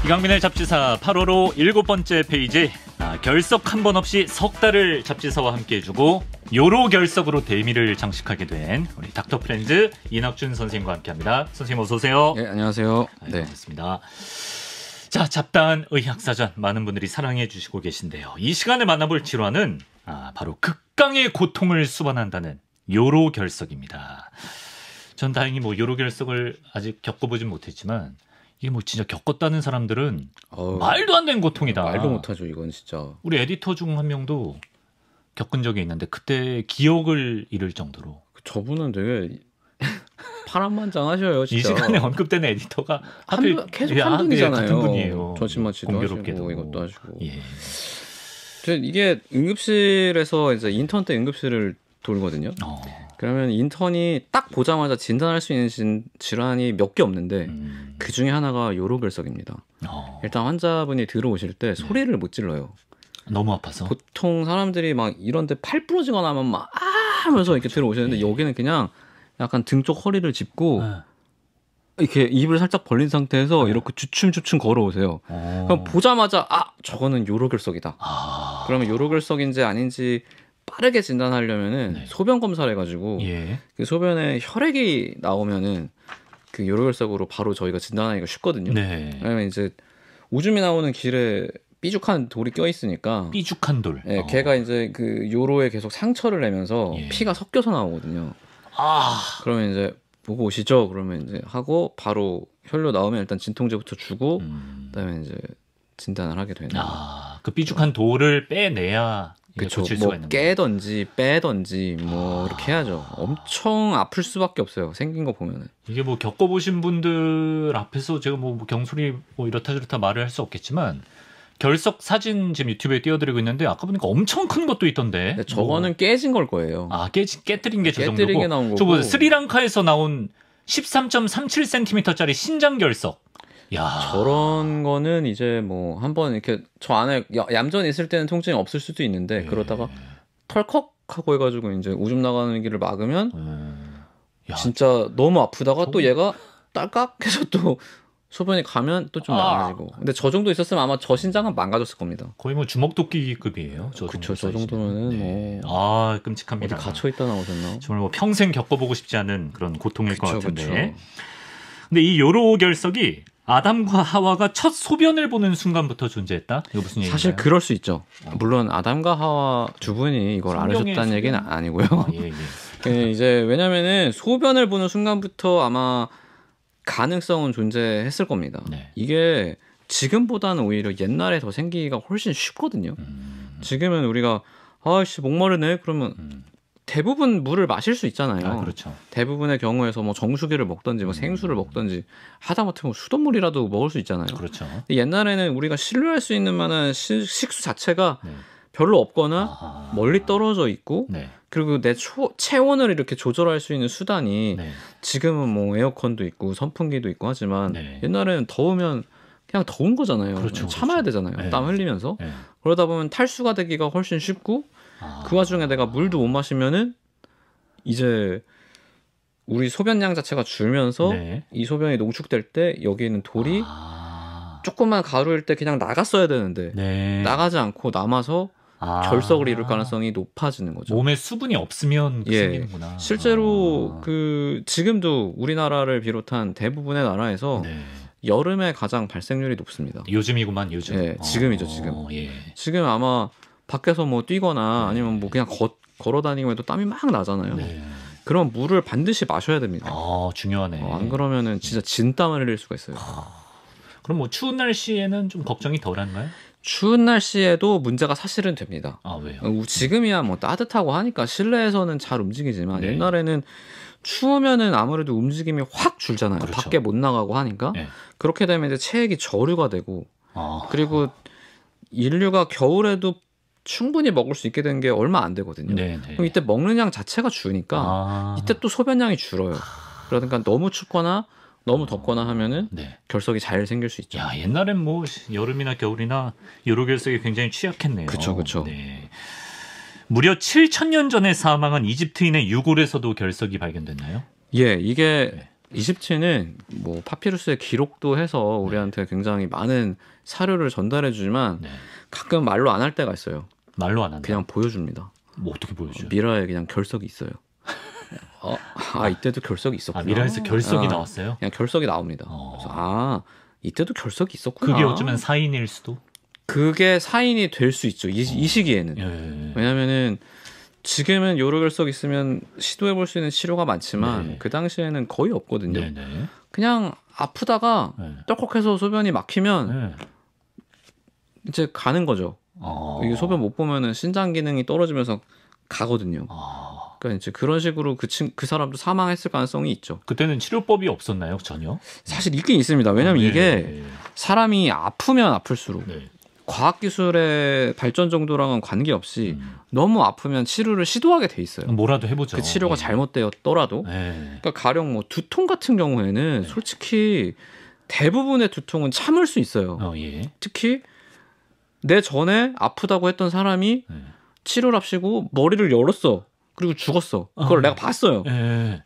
이강민의 잡지사 8월호 7번째 페이지. 결석 한 번 없이 석 달을 잡지사와 함께해주고 요로 결석으로 대미를 장식하게 된 우리 닥터 프렌즈 이낙준 선생님과 함께합니다. 선생님 어서 오세요. 네, 안녕하세요. 네, 반갑습니다. 자, 잡다한 의학사전 많은 분들이 사랑해 주시고 계신데요. 이 시간에 만나볼 질환은 바로 극강의 고통을 수반한다는 요로 결석입니다. 전 다행히 요로 결석을 아직 겪어보진 못했지만 이게 진짜 겪었다는 사람들은 말도 안 되는 고통이다. 말도 못하죠, 이건 진짜. 우리 에디터 중 한 명도 겪은 적이 있는데 그때 기억을 잃을 정도로. 저분은 되게 파란만장하셔요, 진짜. 이 시간에 언급되는 에디터가 계속 한 분이잖아요. 같은 분이에요. 전신마취도 공교롭게도 하시고 이것도 하시고. 예. 이게 응급실에서 이제 인턴 때 응급실을 돌거든요. 그러면 인턴이 딱 보자마자 진단할 수 있는 질환이 몇 개 없는데 그 중에 하나가 요로결석입니다. 일단 환자분이 들어오실 때 소리를 못 질러요. 너무 아파서. 보통 사람들이 막 이런데 팔 부러지거나 하면 막 하면서 이렇게 들어오시는데 여기는 그냥 약간 등 쪽 허리를 짚고 이렇게 입을 살짝 벌린 상태에서 이렇게 주춤주춤 걸어오세요. 그럼 보자마자 저거는 요로결석이다. 그러면 요로결석인지 아닌지 빠르게 진단하려면은 소변 검사를 해가지고 그 소변에 혈액이 나오면은 그 요로결석으로 바로 저희가 진단하기가 쉽거든요. 왜냐면 이제 오줌이 나오는 길에 삐죽한 돌이 껴 있으니까. 삐죽한 돌. 네, 걔가 이제 그 요로에 계속 상처를 내면서 피가 섞여서 나오거든요. 그러면 이제 보고 오시죠. 그러면 이제 하고 바로 혈로 나오면 일단 진통제부터 주고 그다음에 이제 진단을 하게 되는. 그 삐죽한 돌을 빼내야. 그렇죠. 깨든지 빼든지 이렇게 해야죠. 엄청 아플 수밖에 없어요. 생긴 거 보면은. 이게 겪어보신 분들 앞에서 제가 경솔히 이렇다 저렇다 말을 할 수 없겠지만 결석 사진 지금 유튜브에 띄워드리고 있는데 아까 보니까 엄청 큰 것도 있던데. 네, 저거는 깨진 걸 거예요. 깨뜨린 게 저 정도고. 깨뜨린 게 나온 거고. 저거 스리랑카에서 나온 13.37cm짜리 신장 결석. 야. 저런 거는 이제 한번 이렇게 저 안에 얌전히 있을 때는 통증이 없을 수도 있는데 그러다가 털컥 하고 해가지고 이제 오줌 나가는 길을 막으면 진짜 너무 아프다가 또 얘가 딸깍해서 또 소변이 가면 또 좀 나가지고. 근데 저 정도 있었으면 아마 저 신장은 망가졌을 겁니다. 거의 주먹도끼급이에요. 그렇죠. 저 정도면은 끔찍합니다. 어디 갇혀 있다 나오셨나? 정말 평생 겪어보고 싶지 않은 그런 고통일 것 같은데. 그쵸. 근데 이 요로 결석이 아담과 하와가 첫 소변을 보는 순간부터 존재했다? 이거 무슨 얘기인가요? 사실 그럴 수 있죠. 물론 아담과 하와 두 분이 이걸 알으셨다는 얘기는 아니고요. 이제 왜냐면은 소변을 보는 순간부터 아마 가능성은 존재했을 겁니다. 이게 지금보다는 오히려 옛날에 더 생기기가 훨씬 쉽거든요. 지금은 우리가 목마르네 그러면 대부분 물을 마실 수 있잖아요. 그렇죠. 대부분의 경우에서 정수기를 먹든지 생수를 먹든지 하다못해 수돗물이라도 먹을 수 있잖아요. 그렇죠. 근데 옛날에는 우리가 신뢰할 수 있는 만한 식수 자체가 별로 없거나 멀리 떨어져 있고 그리고 내 체온을 이렇게 조절할 수 있는 수단이 지금은 에어컨도 있고 선풍기도 있고 하지만 옛날에는 더우면 그냥 더운 거잖아요. 그렇죠, 참아야 되잖아요. 땀 흘리면서. 그러다 보면 탈수가 되기가 훨씬 쉽고 그 와중에 내가 물도 못 마시면은 이제 우리 소변량 자체가 줄면서 이 소변이 농축될 때 여기 있는 돌이 조금만 가루일 때 그냥 나갔어야 되는데 나가지 않고 남아서 결석을 이룰 가능성이 높아지는 거죠. 몸에 수분이 없으면 생기는구나. 실제로 지금도 우리나라를 비롯한 대부분의 나라에서 여름에 가장 발생률이 높습니다. 요즘이구만 요즘. 지금이죠 지금. 지금 아마 밖에서 뛰거나 아니면 그냥 걸어 다니고 해도 땀이 막 나잖아요. 그럼 물을 반드시 마셔야 됩니다. 중요하네. 안 그러면은 진짜 진땀을 흘릴 수가 있어요. 그럼 추운 날씨에는 좀 걱정이 덜한가요? 추운 날씨에도 문제가 사실은 됩니다. 왜요? 지금이야 따뜻하고 하니까 실내에서는 잘 움직이지만 옛날에는 추우면은 아무래도 움직임이 확 줄잖아요. 그렇죠. 밖에 못 나가고 하니까. 그렇게 되면 이제 체액이 저류가 되고 그리고 인류가 겨울에도 충분히 먹을 수 있게 된 게 얼마 안 되거든요. 그럼 이때 먹는 양 자체가 주니까 이때 또 소변량이 줄어요. 그러니까 너무 춥거나 너무 덥거나 하면은 결석이 잘 생길 수 있죠. 옛날엔 여름이나 겨울이나 요로 결석이 굉장히 취약했네요. 그렇죠. 무려 7,000년 전에 사망한 이집트인의 유골에서도 결석이 발견됐나요? 이게 이집트는 뭐 파피루스의 기록도 해서 우리한테 굉장히 많은 사료를 전달해주지만 네. 가끔 말로 안 할 때가 있어요. 말로 안 한다. 그냥 보여줍니다. 뭐 어떻게 보여줘? 미라에 그냥 결석이 있어요. 이때도 결석이 있었구나. 미라에서 결석이 나왔어요? 그냥 결석이 나옵니다. 그래서 이때도 결석이 있었구나. 그게 어쩌면 사인일 수도? 그게 사인이 될 수 있죠. 이 시기에는. 예. 왜냐면은 지금은 요로결석 있으면 시도해볼 수 있는 치료가 많지만 네. 그 당시에는 거의 없거든요. 네네. 그냥 아프다가 네. 떨컥해서 소변이 막히면 네. 이제 가는 거죠. 이게 소변 못 보면은 신장 기능이 떨어지면서 가거든요. 그러니까 이제 그런 식으로 그 사람도 사망했을 가능성이 있죠. 그때는 치료법이 없었나요, 전혀? 사실 있긴 있습니다. 왜냐면 이게 사람이 아프면 아플수록 네. 과학기술의 발전 정도랑은 관계없이 너무 아프면 치료를 시도하게 돼 있어요. 뭐라도 해보죠. 그 치료가 잘못되었더라도. 그러니까 가령 뭐 두통 같은 경우에는 솔직히 대부분의 두통은 참을 수 있어요. 예. 특히 내 전에 아프다고 했던 사람이 치료를 합시고 머리를 열었어. 그리고 죽었어. 그걸 내가 봤어요.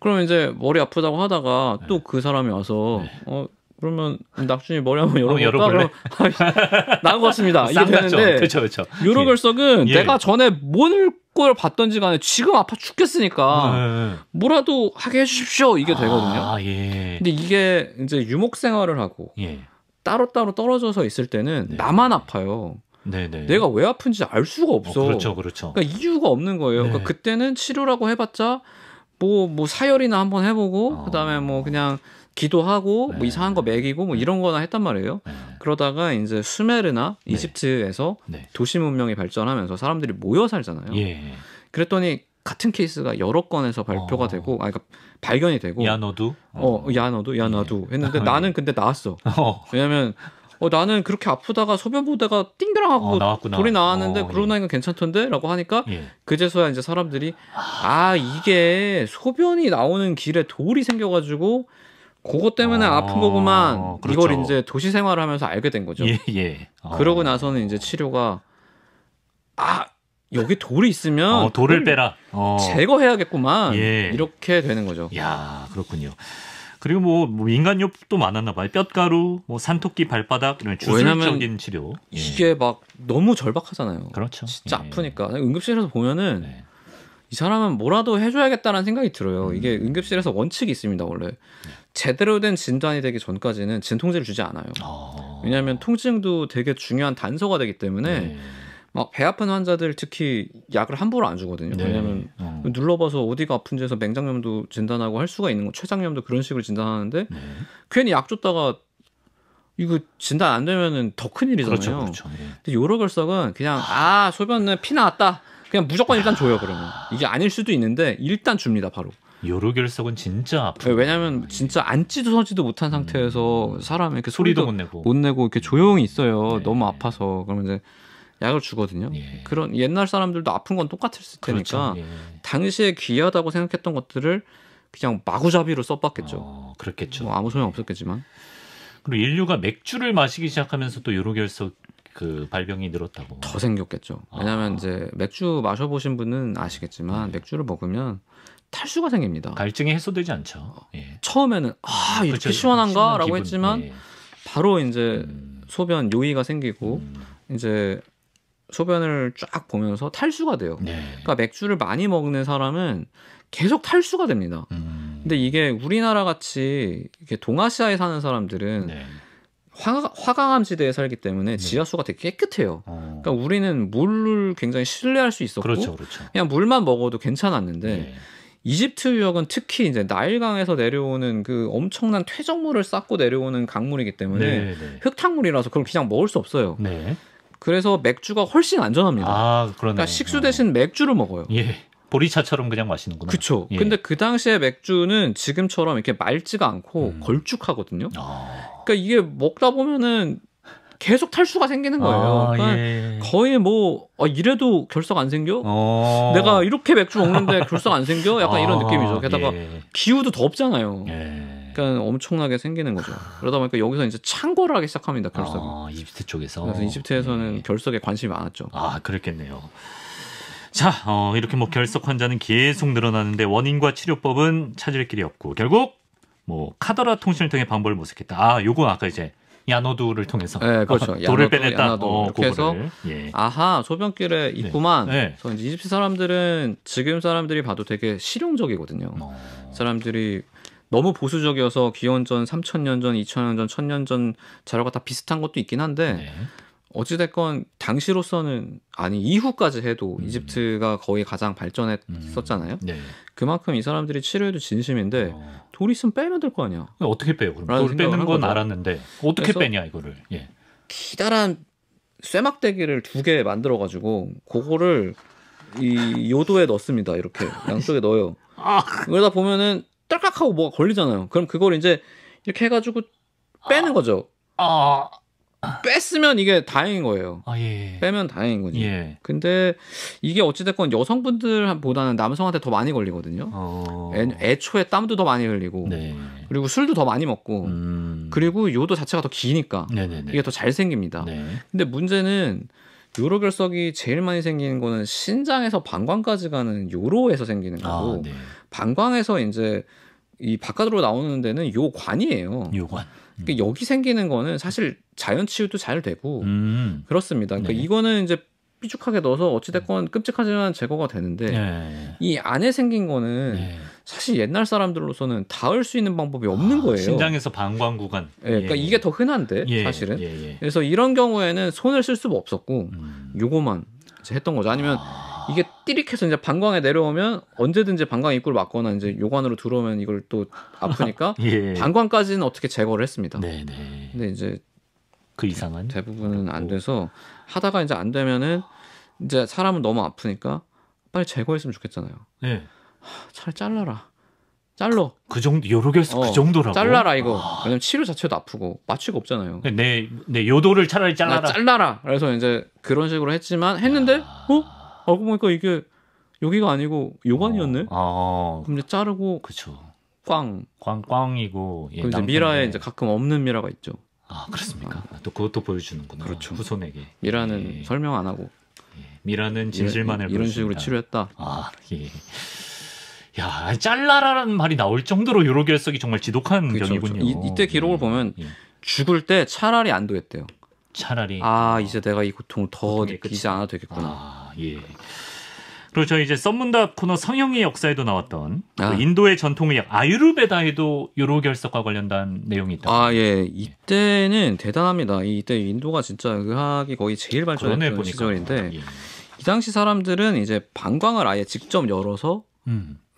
그러면 이제 머리 아프다고 하다가 또 그 사람이 와서 그러면 낙준이 머리 한번 열어볼까? 나은 것 같습니다. 이게 되는데 그렇죠. 요로결석은 내가 전에 뭔 걸 봤던지 간에 지금 아파 죽겠으니까 뭐라도 하게 해주십시오. 이게 되거든요. 근데 이게 이제 유목 생활을 하고 따로따로 떨어져서 있을 때는 나만 아파요. 내가 왜 아픈지 알 수가 없어. 그렇죠. 그러니까 이유가 없는 거예요. 그러니까 그때는 치료라고 해봤자 뭐 사열이나 한번 해보고 그다음에 뭐 그냥 기도하고 뭐 이상한 거 먹이고 뭐 이런 거나 했단 말이에요. 그러다가 이제 수메르나 이집트에서 도시 문명이 발전하면서 사람들이 모여 살잖아요. 그랬더니 같은 케이스가 여러 건에서 발표가 되고 그러니까 발견이 되고 야너도 야너도 했는데 나는 근데 나았어. 왜냐면 나는 그렇게 아프다가 소변 보다가 띵그랑하고 돌이 나왔는데 그러고 나니까 괜찮던데? 라고 하니까 그제서야 이제 사람들이 이게 소변이 나오는 길에 돌이 생겨가지고 그것 때문에 아픈 거구만. 그렇죠. 이걸 이제 도시 생활을 하면서 알게 된 거죠. 그러고 나서는 이제 치료가 여기 돌이 있으면 돌을 빼라. 제거해야겠구만. 이렇게 되는 거죠. 야, 그렇군요. 그리고 뭐 민간요법도 많았나 봐요. 뼛가루, 뭐 산토끼 발바닥 이런 주술적인 치료. 이게 막 너무 절박하잖아요. 그렇죠. 진짜 아프니까 응급실에서 보면은 이 사람은 뭐라도 해줘야겠다는 생각이 들어요. 이게 응급실에서 원칙이 있습니다. 원래 제대로 된 진단이 되기 전까지는 진통제를 주지 않아요. 왜냐하면 통증도 되게 중요한 단서가 되기 때문에 막 배 아픈 환자들 특히 약을 함부로 안 주거든요. 왜냐하면 눌러봐서 어디가 아픈지 해서 맹장염도 진단하고 할 수가 있는 거, 췌장염도 그런 식으로 진단하는데 괜히 약 줬다가 이거 진단 안 되면은 더 큰일이잖아요. 그렇죠. 근데 요로결석은 그냥 소변은 피 나왔다. 그냥 무조건 일단 줘요. 그러면 이게 아닐 수도 있는데 일단 줍니다. 바로. 요로결석은 진짜 아프죠. 왜냐하면 진짜 앉지도 서지도 못한 상태에서 사람이 이렇게 소리도 못 내고 이렇게 조용히 있어요. 너무 아파서. 그러면 이제 약을 주거든요. 그런 옛날 사람들도 아픈 건 똑같았을 테니까 당시에 귀하다고 생각했던 것들을 그냥 마구잡이로 써봤겠죠. 그렇겠죠. 뭐 아무 소용 없었겠지만. 그리고 인류가 맥주를 마시기 시작하면서 또 요로결석 그 발병이 늘었다고. 더 생겼겠죠. 왜냐하면 이제 맥주 마셔보신 분은 아시겠지만 맥주를 먹으면 탈수가 생깁니다. 갈증이 해소되지 않죠. 처음에는 이렇게 시원한가라고 했지만 바로 이제 소변 요의가 생기고 이제 소변을 쫙 보면서 탈수가 돼요. 그러니까 맥주를 많이 먹는 사람은 계속 탈수가 됩니다. 근데 이게 우리나라 같이 이렇게 동아시아에 사는 사람들은 화강암 지대에 살기 때문에 지하수가 되게 깨끗해요. 그러니까 우리는 물을 굉장히 신뢰할 수 있었고 그렇죠. 그냥 물만 먹어도 괜찮았는데 이집트 유역은 특히 이제 나일강에서 내려오는 그 엄청난 퇴적물을 쌓고 내려오는 강물이기 때문에 흙탕물이라서 그걸 그냥 먹을 수 없어요. 그래서 맥주가 훨씬 안전합니다. 그러니까 식수 대신 맥주를 먹어요. 보리차처럼 그냥 마시는구나. 그렇죠. 근데 그 당시에 맥주는 지금처럼 이렇게 맑지가 않고 걸쭉하거든요. 그러니까 이게 먹다 보면은 계속 탈수가 생기는 거예요. 그러니까 거의 뭐 이래도 결석 안 생겨? 내가 이렇게 맥주 먹는데 결석 안 생겨? 약간 이런 느낌이죠. 게다가 기후도 덥잖아요. 그러니까 엄청나게 생기는 거죠. 그러다 보니까 여기서 이제 창궐을 하기 시작합니다. 결석이. 이집트 쪽에서. 그래서 이집트에서는 결석에 관심이 많았죠. 그랬겠네요. 자, 이렇게 뭐 결석 환자는 계속 늘어나는데 원인과 치료법은 찾을 길이 없고 결국 뭐 카더라 통신을 통해 방법을 모색했다. 아, 요거 아까 이제 야노두를 통해서 네, 그렇죠. 돌을 야노두, 빼냈다. 야노두 이렇게 해서 예. 아하 소변길에 있구만. 네. 그래서 이제 이집트 사람들은 지금 사람들이 봐도 되게 실용적이거든요. 사람들이 너무 보수적이어서 기원전 3000년 전, 2000년 전, 1000년 전 자료가 다 비슷한 것도 있긴 한데 네. 어찌됐건 당시로서는 아니 이후까지 해도 이집트가 거의 가장 발전했었잖아요. 네. 그만큼 이 사람들이 치료에도 진심인데 돌 있으면 빼면 될 거 아니야. 어떻게 빼요? 그럼 라는 돌 빼는 생각을 건 한 거죠. 알았는데 어떻게 그래서 빼냐 이거를. 예. 기다란 쇠막대기를 2개 만들어 가지고 그거를 이 요도에 넣습니다. 이렇게 양쪽에 넣어요. 그러다 보면은 딸깍하고 뭐가 걸리잖아요. 그럼 그걸 이제 이렇게 해가지고 빼는 거죠. 뺐으면 이게 다행인 거예요. 예. 빼면 다행인 거지. 예. 근데 이게 어찌됐건 여성분들보다는 남성한테 더 많이 걸리거든요. 애초에 땀도 더 많이 흘리고 네. 그리고 술도 더 많이 먹고 그리고 요도 자체가 더 기니까 네네네. 이게 더 잘 생깁니다. 네. 근데 문제는 요로결석이 제일 많이 생기는 거는 신장에서 방광까지 가는 요로에서 생기는 거고 네. 방광에서 이제 이 바깥으로 나오는 데는 요관이에요. 요관. 그러니까 여기 생기는 거는 사실 자연 치유도 잘 되고 그렇습니다. 그러니까 네. 이거는 이제 삐죽하게 넣어서 어찌됐건 끔찍하지만 제거가 되는데 네. 이 안에 생긴 거는 네. 사실 옛날 사람들로서는 닿을 수 있는 방법이 없는 거예요. 신장에서 방광 구간. 예, 그러니까 이게 더 흔한데 사실은. 그래서 이런 경우에는 손을 쓸 수가 없었고 요거만 이제 했던 거죠. 아니면 이게 띠릭해서 이제 방광에 내려오면 언제든지 방광 입구를 막거나 이제 요관으로 들어오면 이걸 또 아프니까 예. 방광까지는 어떻게 제거를 했습니다. 네네. 근데 이제 그 이상은 대부분은 안 돼서 하다가 이제 안 되면은 이제 사람은 너무 아프니까 빨리 제거했으면 좋겠잖아요. 네. 차라리 잘라라. 잘러. 그 정도 요로결석 그 정도라고. 잘라라 이거. 왜냐면 치료 자체도 아프고 마취가 없잖아요. 내 요도를 차라리 잘라라. 잘라라. 그래서 이제 그런 식으로 했지만 했는데 알고 보니까 이게 여기가 아니고 요관이었네. 그럼 이제 자르고 그렇죠. 꽝이고. 예, 그럼 이제 미라에 이제 가끔 없는 미라가 있죠. 그렇습니까? 또 그것도 보여주는구나. 그렇죠. 후손에게. 미라는 설명 안 하고. 미라는 진실만을 이런 식으로 치료했다. 예. 야, 잘라라라는 말이 나올 정도로 요로결석이 정말 지독한 그렇죠, 병이군요. 그렇죠. 이때 기록을 보면 죽을 때 차라리 안도했대요. 차라리. 이제 내가 이 고통을 더 느끼지 않아도 되겠구나. 예. 그리고 저 이제 썬문답 코너 성형의 역사에도 나왔던 그 인도의 전통의학 아유르베다에도 요로결석과 관련된 내용이 있다. 예. 이때는 대단합니다. 이때 인도가 진짜 의학이 거의 제일 발전했던 시절인데 이 당시 사람들은 이제 방광을 아예 직접 열어서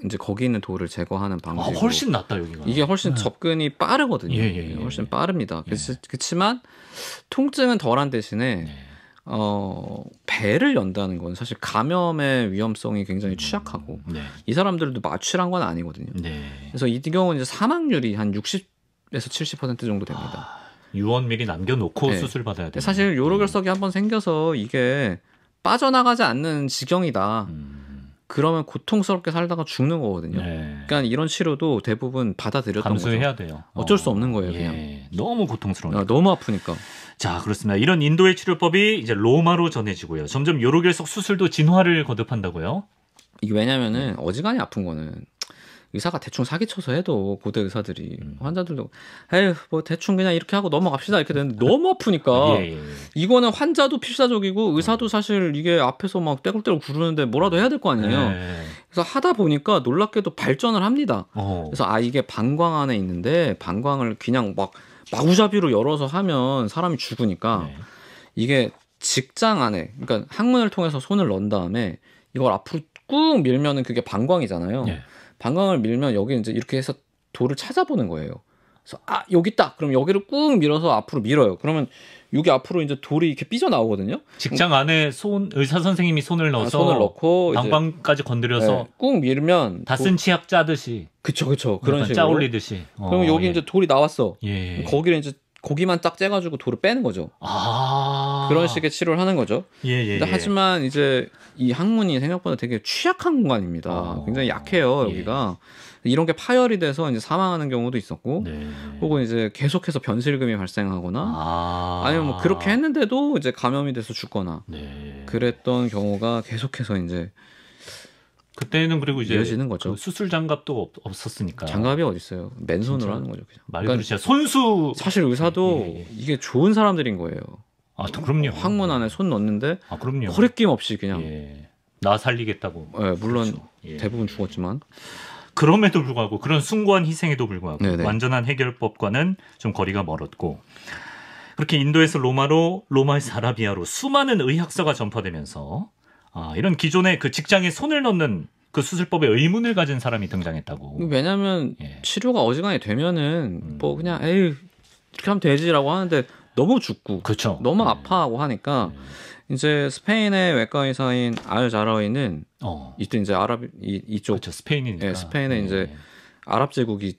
이제 거기 있는 돌을 제거하는 방식으로 훨씬 낫다 여기가. 이게 훨씬 접근이 빠르거든요. 훨씬 빠릅니다. 그렇지만 통증은 덜한 대신에 배를 연다는 건 사실 감염의 위험성이 굉장히 취약하고 이 사람들도 마취란 건 아니거든요. 그래서 이 경우는 이제 사망률이 한 60에서 70% 정도 됩니다. 유언 미리 남겨놓고 수술 받아야 돼요. 사실 요로결석이 한번 생겨서 이게 빠져나가지 않는 지경이다. 그러면 고통스럽게 살다가 죽는 거거든요. 그러니까 이런 치료도 대부분 받아들였던 감수해야 거죠. 돼요. 어쩔 수 없는 거예요. 그냥. 너무 고통스러우니까. 너무 아프니까. 자, 그렇습니다. 이런 인도의 치료법이 이제 로마로 전해지고요. 점점 요로결석 수술도 진화를 거듭한다고요? 이게 왜냐면은 어지간히 아픈 거는 의사가 대충 사기쳐서 해도 고대 의사들이 환자들도 뭐 대충 그냥 이렇게 하고 넘어갑시다 이렇게 되는데 너무 아프니까 이거는 환자도 필사적이고 의사도 사실 이게 앞에서 막 떼굴떼굴 구르는데 뭐라도 해야 될 거 아니에요. 그래서 하다 보니까 놀랍게도 발전을 합니다. 그래서 이게 방광 안에 있는데 방광을 그냥 막 마구잡이로 열어서 하면 사람이 죽으니까 이게 직장 안에 그러니까 항문을 통해서 손을 넣은 다음에 이걸 앞으로 꾹 밀면은 그게 방광이잖아요. 방광을 밀면 여기 이제 이렇게 해서 돌을 찾아보는 거예요. 그래서 여기 있다. 그럼 여기를 꾹 밀어서 앞으로 밀어요. 그러면 여기 앞으로 이제 돌이 이렇게 삐져 나오거든요. 직장 안에 의사 선생님이 손을 넣고 방광까지 건드려서 꾹 밀면 다 쓴 치약 짜듯이. 그쵸. 그런 식으로 짜 올리듯이. 그럼 여기 이제 돌이 나왔어. 거기를 이제 고기만 딱 째가지고 돌을 빼는 거죠. 그런 식의 치료를 하는 거죠. 근데 하지만 이제 이 항문이 생각보다 되게 취약한 공간입니다. 굉장히 약해요, 여기가. 이런 게 파열이 돼서 이제 사망하는 경우도 있었고, 혹은 이제 계속해서 변실금이 발생하거나, 아니면 뭐 그렇게 했는데도 이제 감염이 돼서 죽거나, 그랬던 경우가 계속해서 이제 그때는 그리고 이제 이어지는 거죠. 그 수술 장갑도 없었으니까. 장갑이 어디 있어요? 맨손으로 진짜? 하는 거죠. 그냥. 말 그대로 진짜 손수. 사실 의사도 예. 이게 좋은 사람들인 거예요. 아, 그럼요. 항문 안에 손 넣는데 아, 그럼요. 허리낌 없이 그냥. 예. 나 살리겠다고. 물론 그렇죠. 예. 대부분 죽었지만. 그럼에도 불구하고 그런 숭고한 희생에도 불구하고 네네. 완전한 해결법과는 좀 거리가 멀었고 그렇게 인도에서 로마로 로마에서 아라비아로 수많은 의학서가 전파되면서 이런 기존의 그 직장에 손을 넣는 그 수술법에 의문을 가진 사람이 등장했다고. 왜냐하면 예. 치료가 어지간히 되면은 뭐 그냥 에이 이렇게 하면 되지라고 하는데 너무 죽고 그렇죠. 너무 네. 아파하고 하니까 이제 스페인의 외과 의사인 알자라위는 이때 이제 이쪽 그렇죠. 스페인이니까. 예, 스페인에 네. 이제 아랍 제국이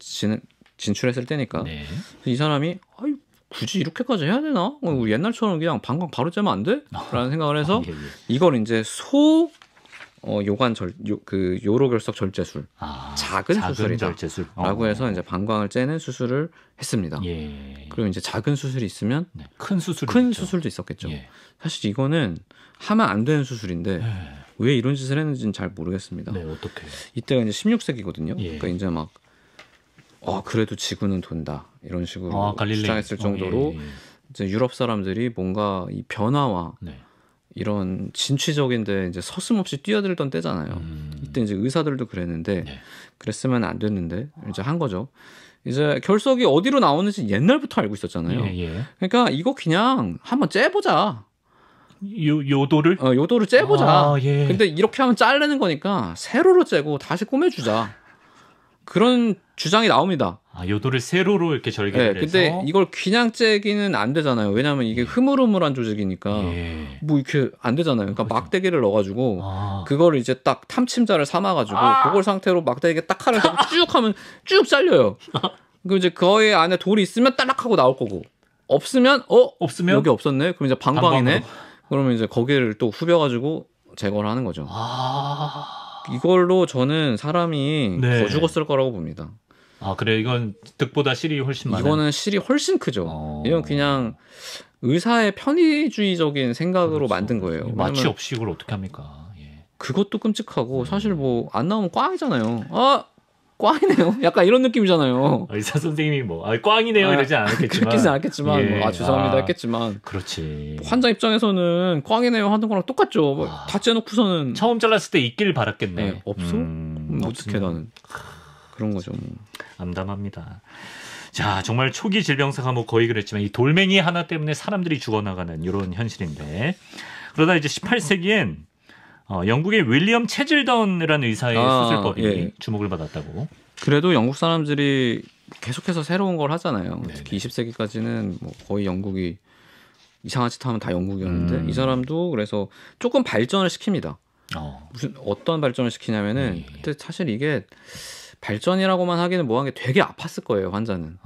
진출했을 때니까 네. 이 사람이 아이 굳이 이렇게까지 해야 되나? 우리 옛날처럼 그냥 방광 바로 째면 안 돼? 라는 생각을 해서 예, 예. 이걸 이제 그 요로결석 절제술 작은 수술이다. 절제술. 라고 해서 이제 방광을 째는 수술을 했습니다. 예. 그리고 이제 작은 수술이 있으면 네. 큰 수술. 큰 수술도 있었겠죠. 예. 사실 이거는 하면 안 되는 수술인데 왜 이런 짓을 했는지는 잘 모르겠습니다. 네, 어떻게? 이때가 이제 16세기거든요. 예. 그러니까 이제 막 그래도 지구는 돈다 이런 식으로 갈릴레이. 주장했을 정도로 예, 예. 이제 유럽 사람들이 뭔가 이 변화와 네. 이런 진취적인데 이제 서슴없이 뛰어들던 때잖아요. 이때 이제 의사들도 그랬는데 네. 그랬으면 안 됐는데 이제 한 거죠. 이제 결석이 어디로 나오는지 옛날부터 알고 있었잖아요. 예, 예. 그러니까 이거 그냥 한번 째보자. 요도를? 요도를 째보자. 예. 근데 이렇게 하면 자르는 거니까 세로로 째고 다시 꼬매주자. 그런 주장이 나옵니다. 요도를 세로로 이렇게 절개를 네, 해서. 근데 이걸 그냥 째기는 안 되잖아요. 왜냐하면 이게 흐물흐물한 조직이니까 예. 뭐 이렇게 안 되잖아요. 그러니까 그렇죠. 막대기를 넣어가지고 아. 그거를 이제 딱 탐침자를 삼아가지고 그걸 상태로 막대기에 딱 칼을 대고 쭉 하면 쭉 잘려요. 그럼 이제 거의 안에 돌이 있으면 따락하고 나올 거고 없으면 없으면 여기 없었네. 그럼 이제 방광이네. 방광으로. 그러면 이제 거기를 또 후벼가지고 제거를 하는 거죠. 아. 이걸로 저는 사람이 네. 더 죽었을 거라고 봅니다. 그래. 이건 득보다 실이 훨씬 많은. 이거는 실이 훨씬 크죠. 이건 그냥 의사의 편의주의적인 생각으로 그렇죠. 만든 거예요. 마취 왜냐면 없이 이걸 어떻게 합니까? 예. 그것도 끔찍하고 사실 뭐 안 나오면 꽝이잖아요. 꽝이네요. 약간 이런 느낌이잖아요. 의사 선생님이 꽝이네요 이러지 않았겠지만. 그렇게는 않겠지만 예. 죄송합니다 했겠지만 그렇지. 환자 입장에서는 꽝이네요 하는 거랑 똑같죠. 다 째놓고서는 처음 잘랐을 때 있길 바랐겠네. 네, 없어? 어떻게 나는 그런 거죠. 암담합니다. 자, 정말 초기 질병사가 거의 그랬지만 이 돌멩이 하나 때문에 사람들이 죽어나가는 이런 현실인데 그러다 이제 18세기엔 영국의 윌리엄 체즐던이라는 의사의 수술법이 예. 주목을 받았다고. 그래도 영국 사람들이 계속해서 새로운 걸 하잖아요. 네네. 특히 20세기까지는 뭐 거의 영국이 이상한 짓 하면 다 영국이었는데 이 사람도 그래서 조금 발전을 시킵니다. 어떤 발전을 시키냐면은 예. 그때 사실 이게 발전이라고만 하기는 뭐한 게 되게 아팠을 거예요. 환자는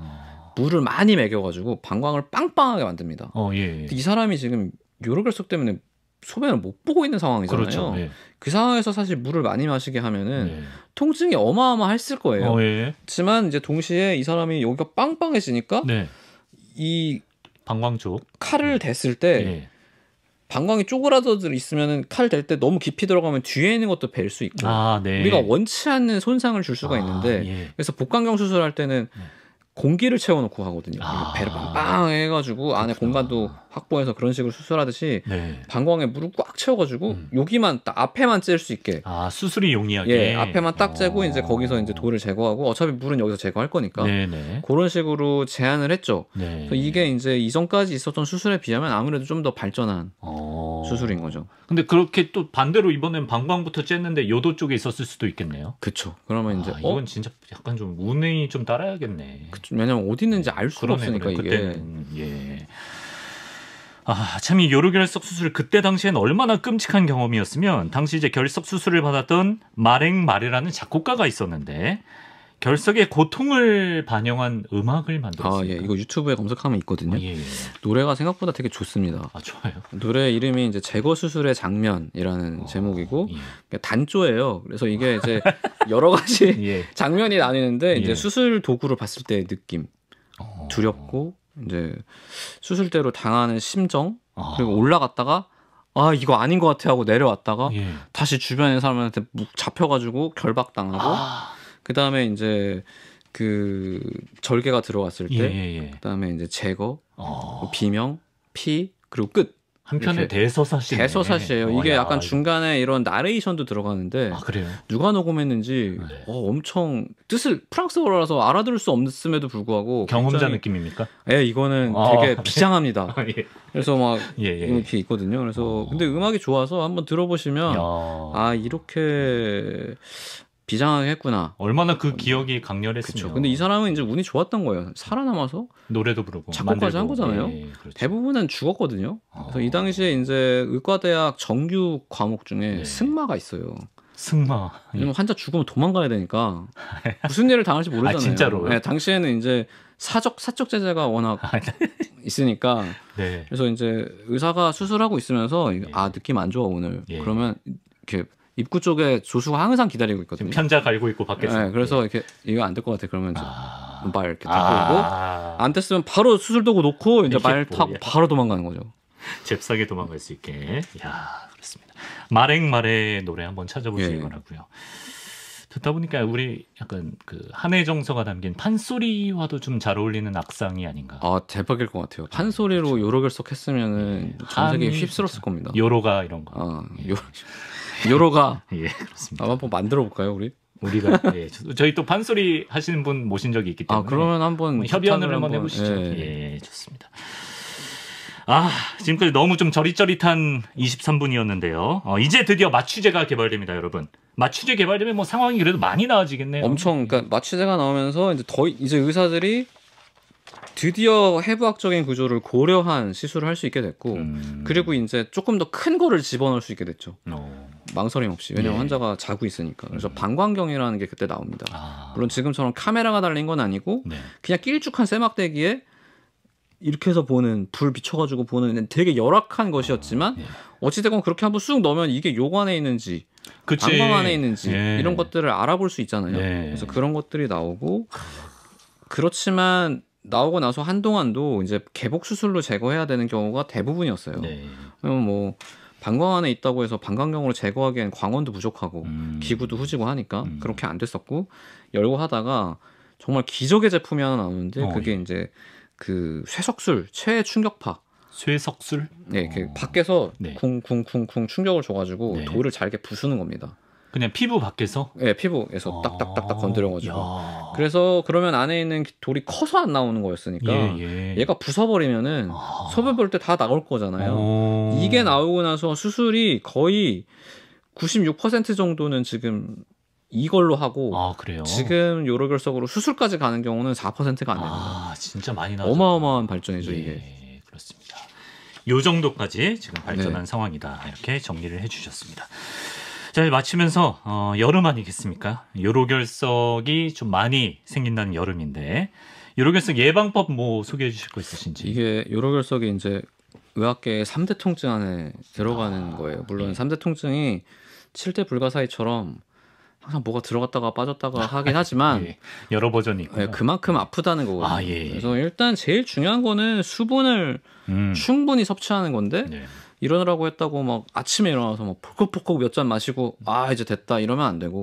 물을 많이 먹여가지고 방광을 빵빵하게 만듭니다. 예. 이 사람이 지금 요로결석 때문에 소변을 못 보고 있는 상황이잖아요. 그렇죠. 예. 그 상황에서 사실 물을 많이 마시게 하면은 예. 통증이 어마어마했을 거예요. 예. 하지만 이제 동시에 이 사람이 여기가 빵빵해지니까 네. 이 방광 쪽. 칼을 댔을 때 예. 방광이 쪼그라져 있으면은 칼 댈 때 너무 깊이 들어가면 뒤에 있는 것도 벨 수 있고 네. 우리가 원치 않는 손상을 줄 수가 있는데 예. 그래서 복강경 수술할 때는 공기를 채워놓고 하거든요. 배를 빵빵 해가지고 안에 공간도 확보해서 그런 식으로 수술하듯이 네. 방광에 물을 꽉 채워가지고 여기만 딱 앞에만 찔 수 있게 수술이 용이하게. 예, 앞에만 딱 째고 이제 거기서 이제 돌을 제거하고 어차피 물은 여기서 제거할 거니까 네네. 그런 식으로 제안을 했죠. 네. 그래서 이게 이제 이전까지 있었던 수술에 비하면 아무래도 좀 더 발전한 수술인 거죠. 근데 그렇게 또 반대로 이번엔 방광부터 쬐는데 요도 쪽에 있었을 수도 있겠네요. 그쵸. 그러면 이제 이건 진짜 약간 좀 운이 좀 따라야겠네. 그쵸. 왜냐면 어디 있는지 알 수가 없으니까 이게. 그때는, 예. 참 이 요로결석 수술 그때 당시엔 얼마나 끔찍한 경험이었으면 당시 이제 결석 수술을 받았던 마랭 마레라는 작곡가가 있었는데 결석의 고통을 반영한 음악을 만들었습니다. 예. 이거 유튜브에 검색하면 있거든요. 예. 노래가 생각보다 되게 좋습니다. 좋아요. 노래 이름이 이제 제거 수술의 장면이라는 제목이고 예. 단조예요. 그래서 이게 이제 여러 가지 예. 장면이 나뉘는데 이제 예. 수술 도구를 봤을 때의 느낌, 두렵고 이제 수술대로 당하는 심정, 그리고 올라갔다가 아 이거 아닌 것 같아 하고 내려왔다가 예. 다시 주변의 사람한테 묵 잡혀가지고 결박당하고 아. 그 다음에 이제 그 절개가 들어갔을 때 예. 그 다음에 이제 제거, 비명, 피 그리고 끝. 한편의 대서사시네. 대서사시예요. 이게 야, 약간 중간에 이런 나레이션도 들어가는데 아 그래요? 누가 녹음했는지 네. 엄청 뜻을 프랑스어라서 알아들을 수 없음에도 불구하고 경험자 굉장히, 느낌입니까? 예, 이거는 되게 비장합니다. 예. 그래서 막 예. 이렇게 있거든요. 그래서 근데 음악이 좋아서 한번 들어보시면 야. 아 이렇게 비장하게 했구나. 얼마나 그 기억이 강렬했으면. 그렇죠. 근데 이 사람은 이제 운이 좋았던 거예요. 살아남아서 노래도 부르고 작곡까지 한 거잖아요. 그렇죠. 대부분은 죽었거든요. 그래서 이 당시에 이제 의과대학 정규 과목 중에 승마가 있어요. 승마. 왜냐면 환자 죽으면 도망가야 되니까 무슨 일을 당할지 모르잖아요. 진짜로요? 네, 당시에는 이제 사적 제재가 워낙 있으니까 네. 그래서 이제 의사가 수술하고 있으면서 아 느낌 안 좋아 오늘. 그러면 이렇게 입구 쪽에 조수가 항상 기다리고 있거든요. 편자 갈고 있고 밖에서. 네, 그래서 이렇게 이거 안 될 것 같아. 그러면 이제 말 이렇게 타고 오고 안 됐으면 바로 수술 도구 놓고 이제 말 타고 바로 도망가는 거죠. 잽싸게 도망갈 수 있게. 야, 그렇습니다. 마랭마레 노래 한번 찾아보시기 바라고요. 듣다 보니까 우리 약간 그 한혜정서가 담긴 판소리와도 좀 잘 어울리는 악상이 아닌가. 아 대박일 것 같아요. 판소리로 요로 결석했으면은 전 세계에 휩쓸었을 겁니다. 요로가 이런 거. 아 요로가 예 그렇습니다. 한번 만들어 볼까요 우리? 우리가 저희 또 판소리 하시는 분 모신 적이 있기 때문에. 그러면 한번 협연을 한번 해보시죠. 예 좋습니다. 지금까지 너무 좀 저릿저릿한 23분이었는데요. 이제 드디어 마취제가 개발됩니다, 여러분. 마취제 개발되면 뭐 상황이 그래도 많이 나아지겠네요. 엄청, 그러니까 마취제가 나오면서 이제 의사들이 드디어 해부학적인 구조를 고려한 시술을 할 수 있게 됐고, 그리고 이제 조금 더 큰 거를 집어넣을 수 있게 됐죠. 망설임 없이. 왜냐면 환자가 자고 있으니까. 그래서 방광경이라는 게 그때 나옵니다. 물론 지금처럼 카메라가 달린 건 아니고, 그냥 길쭉한 쇠막대기에 이렇게 해서 보는 불 비춰가지고 보는 되게 열악한 것이었지만 어찌됐건 그렇게 한번 쑥 넣으면 이게 욕 안에 있는지 방광 안에 있는지 이런 것들을 알아볼 수 있잖아요. 그래서 그런 것들이 나오고 그렇지만 나오고 나서 한동안도 이제 개복 수술로 제거해야 되는 경우가 대부분이었어요. 왜냐면 뭐 방광 안에 있다고 해서 방광경으로 제거하기엔 광원도 부족하고 기구도 후지고 하니까 그렇게 안 됐었고 열고 하다가 정말 기적의 제품이 하나 나오는데 그게 이제 그 쇠석술, 최애 충격파. 쇠석술? 네, 이렇게 밖에서 쿵쿵쿵쿵 충격을 줘가지고 돌을 잘게 부수는 겁니다. 그냥 피부 밖에서? 네, 피부에서 딱딱딱딱 건드려가지고. 그래서 그러면 안에 있는 돌이 커서 안 나오는 거였으니까 얘가 부숴버리면은 소변 볼 때 다 나올 거잖아요. 이게 나오고 나서 수술이 거의 96% 정도는 지금 이걸로 하고 그래요? 지금 요로결석으로 수술까지 가는 경우는 4%가 안 됩니다. 진짜 많이 나왔죠. 어마어마한 발전이죠 이게. 그렇습니다. 요 정도까지 지금 발전한 상황이다. 이렇게 정리를 해주셨습니다. 자, 마치면서 여름 아니겠습니까? 요로결석이 좀 많이 생긴다는 여름인데 요로결석 예방법 뭐 소개해 주실 거 있으신지? 이게 요로결석이 이제 의학계의 3대 통증 안에 들어가는 거예요. 물론 3대 통증이 7대 불가사의처럼 항상 뭐가 들어갔다가 빠졌다가 하긴 하지만 여러 버전이 있고 그만큼 아프다는 거거든요. 그래서 일단 제일 중요한 거는 수분을 충분히 섭취하는 건데 일어나라고 했다고 막 아침에 일어나서 막 폴컥폴컥 몇 잔 마시고 이제 됐다 이러면 안 되고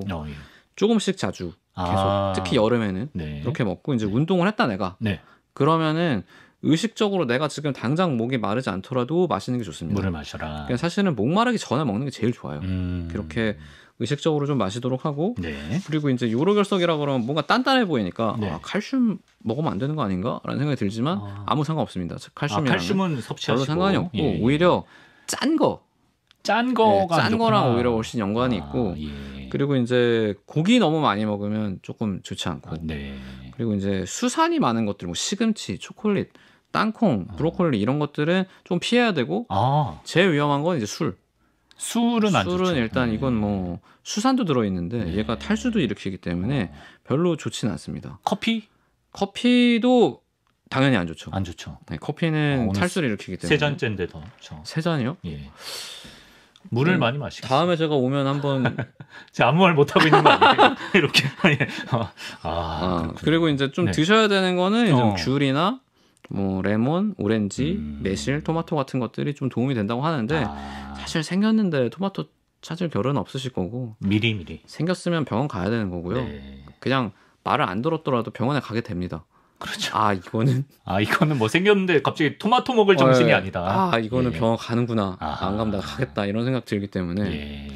조금씩 자주 계속 특히 여름에는 그렇게 먹고 이제 운동을 했다 내가 그러면은 의식적으로 내가 지금 당장 목이 마르지 않더라도 마시는 게 좋습니다. 물을 마셔라. 그냥 사실은 목 마르기 전에 먹는 게 제일 좋아요. 그렇게 의식적으로 좀 마시도록 하고 그리고 이제 요로결석이라 그러면 뭔가 단단해 보이니까 칼슘 먹으면 안 되는 거 아닌가라는 생각이 들지만 아무 상관 없습니다. 칼슘은 섭취하시고 별로 상관이 없고 오히려 짠 거랑 오히려 훨씬 연관이 있고 그리고 이제 고기 너무 많이 먹으면 조금 좋지 않고 그리고 이제 수산이 많은 것들 뭐 시금치, 초콜릿, 땅콩, 브로콜리 이런 것들은 좀 피해야 되고 제일 위험한 건 이제 술은 안 좋죠. 술은 일단 이건 뭐 수산도 들어있는데 얘가 탈수도 일으키기 때문에 별로 좋지는 않습니다. 커피도 당연히 안 좋죠. 안 좋죠. 커피는 탈수를 일으키기 때문에. 세 잔째인데도. 세 잔이요? 물을 많이 마시겠어요. 다음에 제가 오면 한번 제가 아무 말 못 하고 있는 거 아니에요? 이렇게. 그리고 이제 좀 드셔야 되는 거는 좀 귤이나 뭐 레몬, 오렌지, 매실, 토마토 같은 것들이 좀 도움이 된다고 하는데 사실 생겼는데 토마토 찾을 겨를은 없으실 거고 미리 생겼으면 병원 가야 되는 거고요. 네. 그냥 말을 안 들었더라도 병원에 가게 됩니다. 그렇죠. 이거는 뭐 생겼는데 갑자기 토마토 먹을 정신이 아니다. 이거는 예. 병원 가는구나. 안 가면 나 가겠다 이런 생각 들기 때문에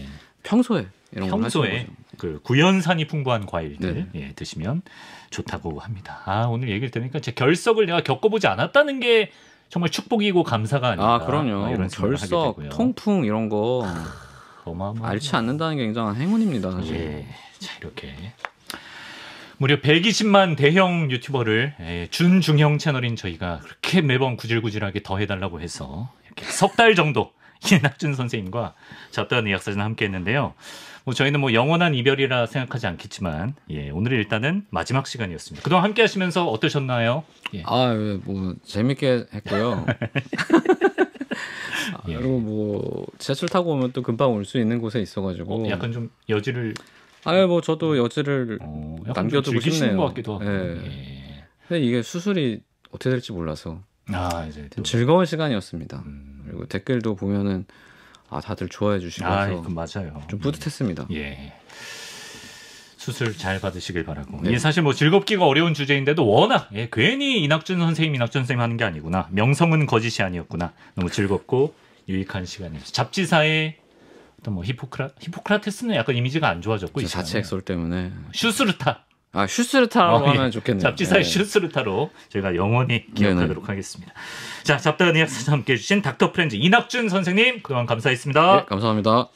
평소에 이런 걸 하시는 거죠. 그 구연산이 풍부한 과일들 드시면 좋다고 합니다. 오늘 얘기를 들으니까 제 결석을 내가 겪어보지 않았다는 게 정말 축복이고 감사가 아닌가. 그럼요. 이런 결석, 통풍 이런 거 앓지 않는다는 게 굉장한 행운입니다. 사실. 예. 자, 이렇게 무려 120만 대형 유튜버를 준중형 채널인 저희가 그렇게 매번 구질구질하게 더해달라고 해서 이렇게 석 달 정도 이낙준 선생님과 잡다한 의학사전 함께 했는데요. 저희는 영원한 이별이라 생각하지 않겠지만 오늘 일단은 마지막 시간이었습니다. 그동안 함께 하시면서 어떠셨나요? 재밌게 했고요. 그리고 지하철 타고 오면 또 금방 올 수 있는 곳에 있어가지고 약간 좀 여지를 저도 여지를 남겨두고 싶네요. 것 같기도 하고. 근데 이게 수술이 어떻게 될지 몰라서 이제 또 즐거운 시간이었습니다. 그리고 댓글도 보면은 다들 좋아해 주시고 해서 맞아요. 좀 뿌듯했습니다. 예. 수술 잘 받으시길 바라고. 이게 사실 즐겁기가 어려운 주제인데도 워낙 괜히 이낙준 선생님 하는 게 아니구나. 명성은 거짓이 아니었구나. 너무 즐겁고 유익한 시간이었어요. 잡지사의 어떤 히포크라테스는 약간 이미지가 안 좋아졌고 자체 액설 때문에 슈스르타. 슈스르타로 하면 좋겠네요. 잡지사의 슈스르타로 저희가 영원히 기억하도록 하겠습니다. 자, 잡다한 의학사전 함께 해주신 닥터 프렌즈 이낙준 선생님 그동안 감사했습니다. 감사합니다.